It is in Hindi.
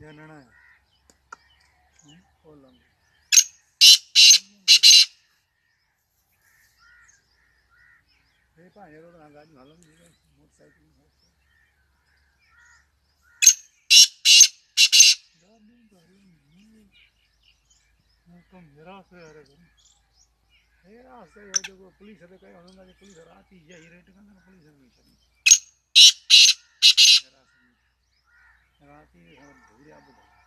जानना है ओलंग ये पाए रोड ना गाड़ी हलन मोटरसाइकिल तो मेरा से अरे मेरा से जो पुलिस है कहीं होना जो पुलिस राती यही रेट का ना पुलिस नहीं चली मेरा से राती हम धुरिया बुझा